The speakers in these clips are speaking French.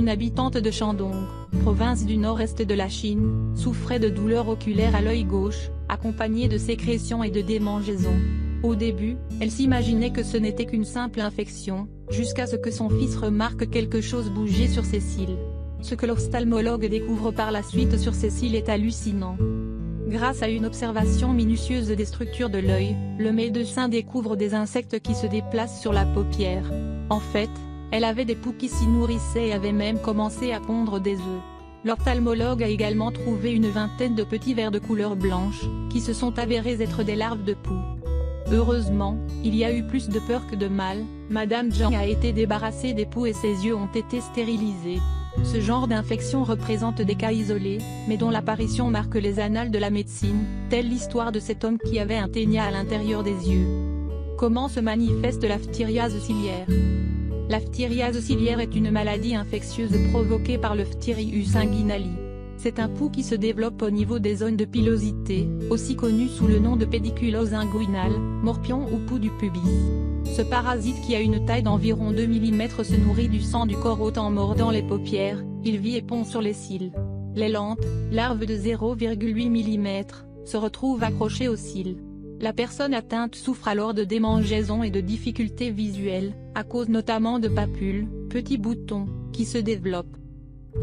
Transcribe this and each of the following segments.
une habitante de Shandong, province du nord-est de la Chine, souffrait de douleurs oculaires à l'œil gauche, accompagnées de sécrétions et de démangeaisons. Au début, elle s'imaginait que ce n'était qu'une simple infection, jusqu'à ce que son fils remarque quelque chose bouger sur ses cils. Ce que l'ophtalmologue découvre par la suite sur ses cils est hallucinant. Grâce à une observation minutieuse des structures de l'œil, le médecin découvre des insectes qui se déplacent sur la paupière. En fait, elle avait des poux qui s'y nourrissaient et avait même commencé à pondre des œufs. L'ophtalmologue a également trouvé une vingtaine de petits vers de couleur blanche, qui se sont avérés être des larves de poux. Heureusement, il y a eu plus de peur que de mal, Madame Zhang a été débarrassée des poux et ses yeux ont été stérilisés. Ce genre d'infection représente des cas isolés, mais dont l'apparition marque les annales de la médecine, telle l'histoire de cet homme qui avait un ténia à l'intérieur des yeux. Comment se manifeste la phthiriase ciliaire? La phthiriase ciliaire est une maladie infectieuse provoquée par le Phthirius inguinali. C'est un poux qui se développe au niveau des zones de pilosité, aussi connu sous le nom de pédiculose inguinale, morpion ou poux du pubis. Ce parasite qui a une taille d'environ 2 mm se nourrit du sang du corps hôte en mordant les paupières, il vit et pond sur les cils. Les lentes, larves de 0,8 mm, se retrouvent accrochées aux cils. La personne atteinte souffre alors de démangeaisons et de difficultés visuelles, à cause notamment de papules, petits boutons, qui se développent.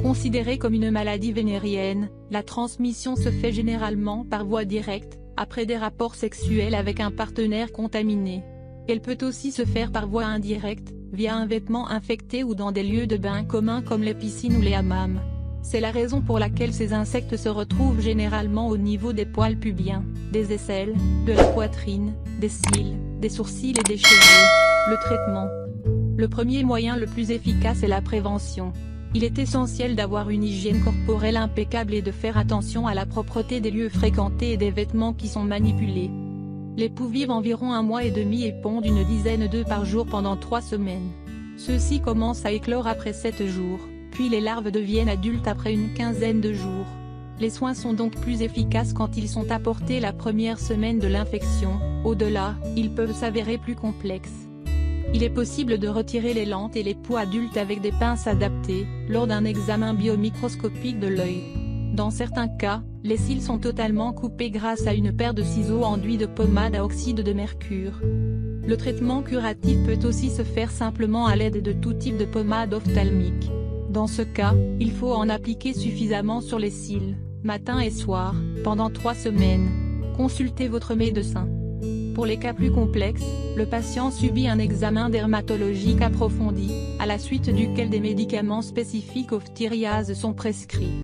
Considérée comme une maladie vénérienne, la transmission se fait généralement par voie directe, après des rapports sexuels avec un partenaire contaminé. Elle peut aussi se faire par voie indirecte, via un vêtement infecté ou dans des lieux de bain communs comme les piscines ou les hammams. C'est la raison pour laquelle ces insectes se retrouvent généralement au niveau des poils pubiens, des aisselles, de la poitrine, des cils, des sourcils et des cheveux. Le traitement. Le premier moyen le plus efficace est la prévention. Il est essentiel d'avoir une hygiène corporelle impeccable et de faire attention à la propreté des lieux fréquentés et des vêtements qui sont manipulés. Les poux vivent environ 1 mois et demi et pondent une dizaine d'œufs par jour pendant 3 semaines. Ceux-ci commencent à éclore après 7 jours, puis les larves deviennent adultes après une quinzaine de jours. Les soins sont donc plus efficaces quand ils sont apportés la première semaine de l'infection, au-delà, ils peuvent s'avérer plus complexes. Il est possible de retirer les lentes et les poux adultes avec des pinces adaptées, lors d'un examen biomicroscopique de l'œil. Dans certains cas, les cils sont totalement coupés grâce à une paire de ciseaux enduits de pommade à oxyde de mercure. Le traitement curatif peut aussi se faire simplement à l'aide de tout type de pommade ophtalmique. Dans ce cas, il faut en appliquer suffisamment sur les cils, matin et soir, pendant 3 semaines. Consultez votre médecin. Pour les cas plus complexes, le patient subit un examen dermatologique approfondi, à la suite duquel des médicaments spécifiques aux phthiriases sont prescrits.